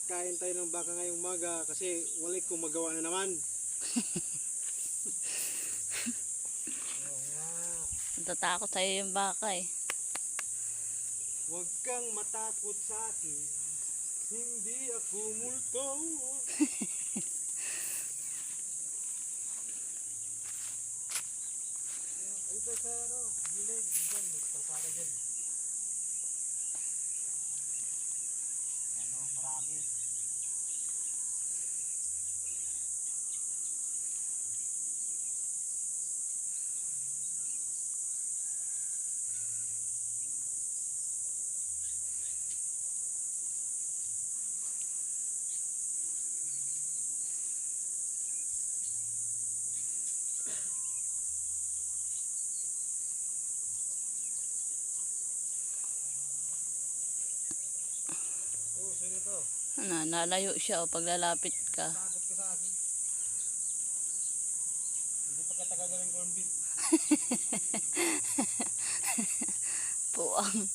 magkain tayo ng baka ngayong umaga kasi wala kong magawa na naman. Oo nga. Natatakot sa'yo yung baka eh. Huwag kang matakot sa akin. Hindi ako multo. Ito sa gilid. Diyan, may kalsada dyan. Marami. Oh, sino to? Nalayo siya o paglalapit ka. Takot ka sa akin. Hindi pa katagalan corned beef. Puwang.